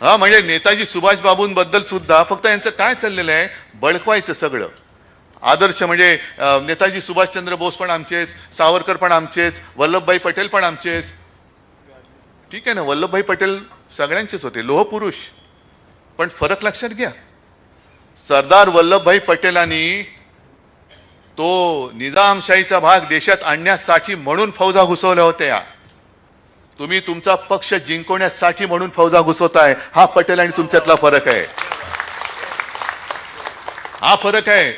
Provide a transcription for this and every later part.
हा म्हणजे नेताजी सुभाषबाबूंबद्दल सुद्धा फक्त यांचं काय चाललेलं आहे, बळकवायचं सगळं. आदर्श म्हणजे नेताजी सुभाषचंद्र बोस पण आमचेच, सावरकर पण आमचेच, वल्लभभाई पटेल पण आमचेच. ठीक आहे ना, वल्लभभाई पटेल सगळ्यांचेच होते, लोहपुरुष. पण फरक लक्षात घ्या, सरदार वल्लभभाई पटेलांनी तो निजामशाहीचा भाग देशात आणण्यासाठी म्हणून फौजा घुसवल्या होत्या. तुम्ही तुमचा पक्ष जिंकवण्यासाठी म्हणून फौजा घुसवताय. हा पटेल आणि तुमच्यातला फरक आहे, हा फरक आहे.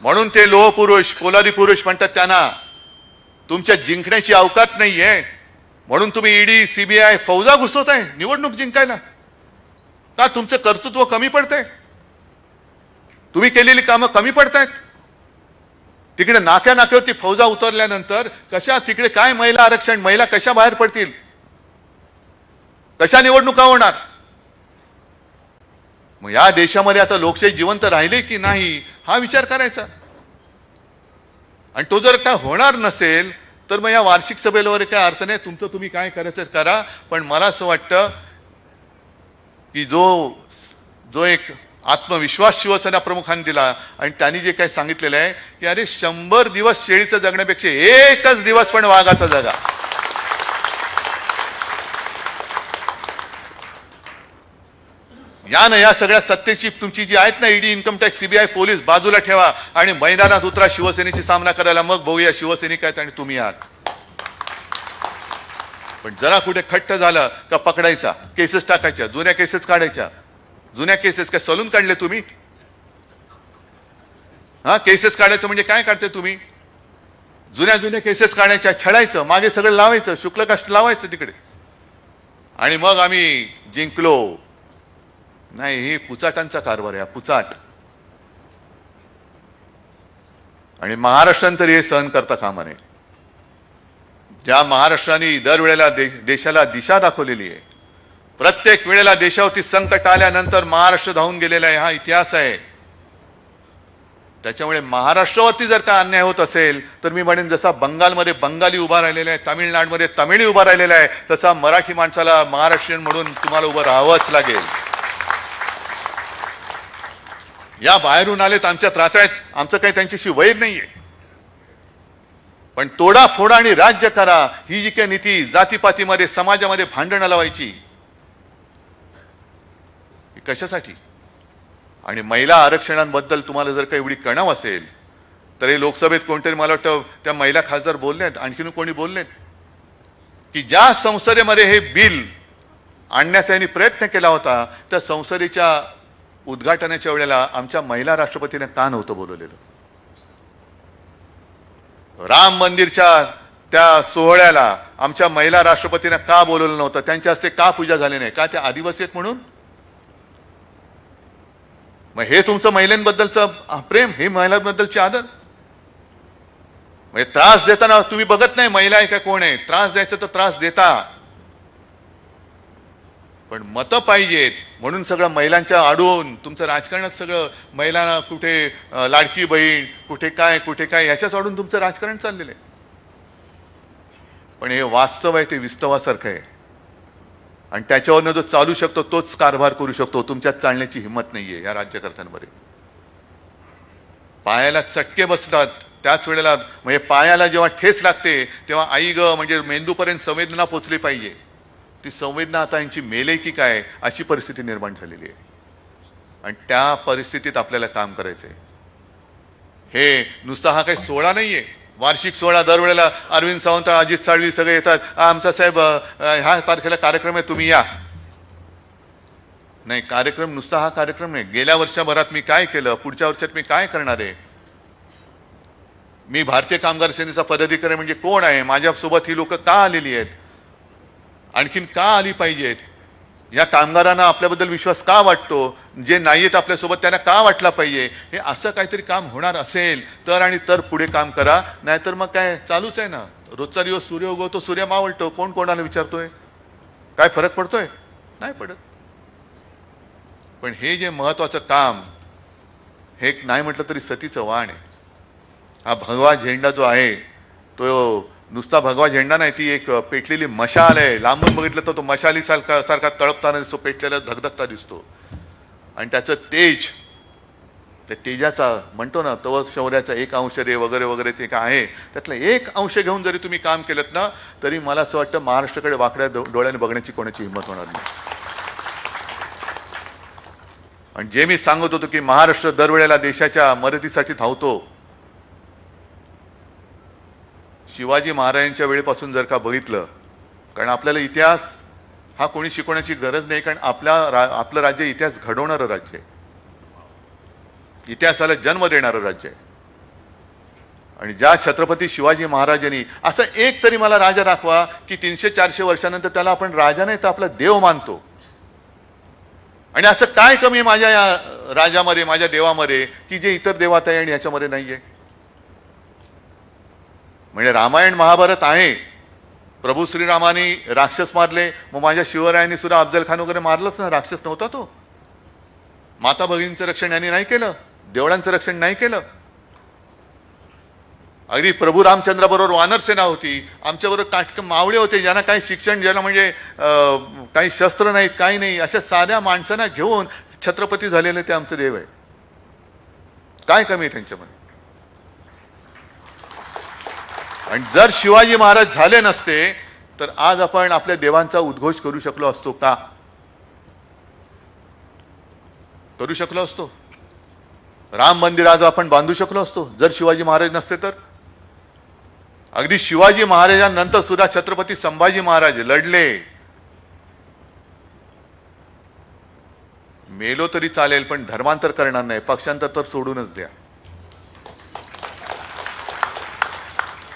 म्हणून ते लोह पुरुष, पोलादी पुरुष म्हणतात त्यांना. तुमच्या जिंकण्याची अवकात नाहीये, म्हणून तुम्ही ईडी, सीबीआय, फौजा घुसवताय निवडणूक जिंकायला. का तुमचं कर्तृत्व कमी पडतंय? तुम्ही केलेली कामं कमी पडतायत? तिकडे नाक्या नाक्यावरती फौजा उतरल्यानंतर कशा तिकडे काय महिला आरक्षण, महिला कशा बाहेर पडतील, कशा निवडणुका होणार? मग या देशामध्ये आता लोकशाही जिवंत राहिली की नाही हा विचार करायचा. आणि तो जर काय होणार नसेल तर मग या वार्षिक सभेला वगैरे काय अर्थ नाही. तुमचं तुम्ही काय करायचं करा. पण मला असं वाटतं की जो एक आत्मविश्वास शिवसेना प्रमुखांनी दिला आणि त्यांनी जे काही सांगितलेलं आहे की अरे 100 दिवस शेळीचं जगण्यापेक्षा एकच दिवस पण वाघाचा जगा. या ना, या सगळ्या सत्तेची तुमची जी आहेत ना, ED, income tax, CBI, police बाजूला ठेवा आणि मैदानात उतरा शिवसेनेची सामना करायला. मग बघूया शिवसैनिक आहेत आणि तुम्ही आहात. पण जरा कुठे खट्ट झालं का पकडायचा, केसेस टाकायच्या, जुन्या केसेस काढायच्या. जुन्या केसेस काय सलून काढले तुम्ही? हा, केसेस काढायचं म्हणजे काय काढते तुम्ही? जुन्या केसेस काढायच्या, छळायचं, मागे सगळं लावायचं, शुक्ल काष्ट लावायचं तिकडे. आणि मग आम्ही जिंकलो. नाही, हे पुचाटांचा कारभार आहे, पुचाट. आणि महाराष्ट्रानं तरी हे सहन करता कामा नये. ज्या महाराष्ट्राने दरवेळेला देशाला दिशा दाखवलेली आहे, प्रत्येक वेळेला देशावरती संकट आल्यानंतर महाराष्ट्र धावून गेलेला आहे, हा इतिहास आहे. त्याच्यामुळे महाराष्ट्रावरती जर का अन्याय होत असेल तर मी म्हणेन जसा बंगालमध्ये बंगाली उभा राहिलेला आहे, तामिळनाडूमध्ये तमिळी उभा राहिलेला आहे, तसा मराठी माणसाला महाराष्ट्रीयन म्हणून तुम्हाला उभं राहावंच लागेल. या बाहेरून आलेत, आमच्यात राहतायत, आमचं काही त्यांच्याशी वैर नाहीये. पण तोडा फोडा आणि राज्य करा ही जी काही नीती, जातीपातीमध्ये समाजामध्ये भांडणं लावायची, कशासाठी? आणि महिला आरक्षणांबद्दल तुम्हाला जर काही एवढी कणव असेल तर हे लोकसभेत कोणतरी, मला वाटतं त्या महिला खासदार बोललेत, आणखीन कोणी बोललेत की ज्या संसदेमध्ये हे बिल आणण्याचा यांनी प्रयत्न केला होता त्या संसदेच्या उद्घाटनाच्या वेळेला आमच्या महिला राष्ट्रपतीने का नव्हतं बोलवलेलं? राम मंदिरच्या त्या सोहळ्याला आमच्या महिला राष्ट्रपतीने का बोलवलं नव्हतं? त्यांच्या हस्ते का पूजा झाली नाही? का त्या आदिवासी आहेत म्हणून? मग हे तुमचं महिलांबद्दलचं प्रेम, हे महिलांबद्दलची आदर. म्हणजे त्रास देताना तुम्ही बघत नाही महिला आहे का कोण आहे. त्रास द्यायचा तर त्रास देता, पण मतं पाहिजेत म्हणून सगळं महिलांच्या आडून तुमचं राजकारणात सगळं महिलांना कुठे लाडकी बहीण, कुठे काय ह्याच्याच आडून तुमचं राजकारण चाललेलं आहे. पण हे वास्तव आहे ते विस्तवासारखं आहे आणि त्याच्यावरनं जो चालू शकतो तोच कारभार करू शकतो. तुमच्यात चालण्याची हिंमत नाहीये या राज्यकर्त्यांमध्ये. पायाला चटके बसतात त्याच वेळेला, म्हणजे पायाला जेव्हा ठेच लागते तेव्हा आई ग म्हणजे मेंदूपर्यंत संवेदना पोचली पाहिजे. ती संवेदना आता यांची मेले की काय अशी परिस्थिती निर्माण झालेली आहे आणि त्या परिस्थितीत आपल्याला काम करायचंय. हे नुसता हा काही सोहळा नाहीये, वार्षिक सोहळा. दरवेळेला अरविंद सावंत, अजित साळवी सगळे येतात, आमचा साहेब ह्या तारखेला कार्यक्रम आहे तुम्ही या. नाही, कार्यक्रम नुसता हा कार्यक्रम नाही. गेल्या वर्षभरात मी काय केलं, पुढच्या वर्षात मी काय करणार आहे, मी भारतीय कामगार सेनेचा पदाधिकारी म्हणजे कोण आहे, माझ्यासोबत ही लोक का आलेली आहेत, आणखीन का आली पाहिजेत, या कामगारांना आपल्याबद्दल विश्वास का वाटतो, जे नाहीयेत आपल्यासोबत त्यांना का वाटला पाहिजे. हे असं काहीतरी काम होणार असेल तर आणि तर पुढे काम करा. नाहीतर मग काय चालूच आहे ना, रोजचा दिवस सूर्य उगवतो सूर्य मावळतो, कोण कोणाला विचारतोय, काय फरक पडतोय? नाही पडत. पण हे जे महत्वाचं काम, हे नाही म्हटलं तरी सतीचं वाण आहे. हा भगवा झेंडा जो आहे तो नुसता भगवा झेंडा नाही, ती एक पेटलेली मशाल आहे. लांबून बघितलं तर तो मशाली सारखा तळपताना दिसतो, पेटलेला धगधगता दिसतो. आणि त्याचं तेज, त्या तेजाचा म्हणतो ना, तव शौर्याचा 1 अंश रे वगैरे वगैरे ते काय आहे, त्यातलं 1 अंश घेऊन जरी तुम्ही काम केलं ना, तरी मला असं वाटतं महाराष्ट्राकडे वाकड्या डोळ्याने बघण्याची कोणाची हिंमत होणार नाही. आणि जे मी सांगत होतो की महाराष्ट्र दरवेळेला देशाच्या मदतीसाठी धावतो, शिवाजी महाराजांच्या वेळेपासून जर का बघितलं, कारण आपल्याला इतिहास हा कोणी शिकवण्याची गरज नाही, कारण आपलं राज्य इतिहास घडवणारं राज्य आहे, इतिहासाला जन्म देणारं राज्य आहे. आणि ज्या छत्रपती शिवाजी महाराजांनी असं एक तरी मला राजा दाखवा की 300-400 वर्षानंतर त्याला आपण राजा नाही तर आपला देव मानतो. आणि असं काय कमी माझ्या या राजामध्ये, माझ्या देवामध्ये, की जे इतर देवात आहे आणि याच्यामध्ये नाहीये. म्हणजे रामायण महाभारत आहे, प्रभू श्रीरामाने राक्षस मारले, मग माझ्या शिवरायांनी सुद्धा अफजल खान वगैरे मारलंच ना, राक्षस नव्हता तो. माता भगिनींचं रक्षण यांनी नाही केलं, देवळांचं रक्षण नाही केलं. अगदी प्रभू रामचंद्राबरोबर वानरसेना होती, आमच्याबरोबर काटक मावळे होते, ज्यांना काही शिक्षण, ज्यांना म्हणजे काही शस्त्र नाहीत, काही नाही, अशा साध्या माणसांना घेऊन छत्रपती झालेले ते आमचं देव आहे. काय कमी आहे त्यांच्यामध्ये? आणि जर शिवाजी महाराज झाले नसते तर आज आपण आपल्या देवांचा उद्घोष करू शकलो असतो का? करू शकलो असतो? राम मंदिर आज आपण बांधू शकलो असतो जर शिवाजी महाराज नसते तर? अगदी शिवाजी महाराजांनंतर सुद्धा छत्रपती संभाजी महाराज लढले. मेलो तरी चालेल पण धर्मांतर करणार नाही, पक्षांतर तर सोडूनच द्या.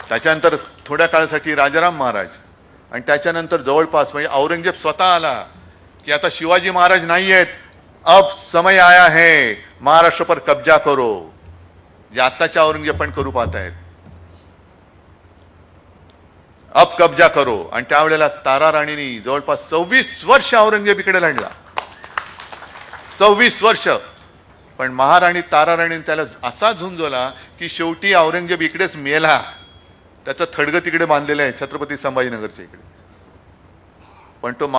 त्याच्यानंतर थोड्या काळासाठी राजाराम महाराज, आणि त्याच्यानंतर जवळपास म्हणजे औरंगजेब स्वतः आला की आता शिवाजी महाराज नाही आहेत, अब समय आया है महाराष्ट्र पर कब्जा करो, जे आत्ताच्या औरंगजेब पण करू पाहतायत, अब कब्जा करो. आणि त्यावेळेला तारा राणीनी जवळपास 26 वर्ष औरंगजेब इकडे लढला, 26 वर्ष. पण महाराणी तारा राणीने त्याला असा झुंजवला की शेवटी औरंगजेब इकडेच मेला. त्याचं थडगं तिकडे बांधलेलं आहे छत्रपती संभाजीनगरच्या इकडे. पण तो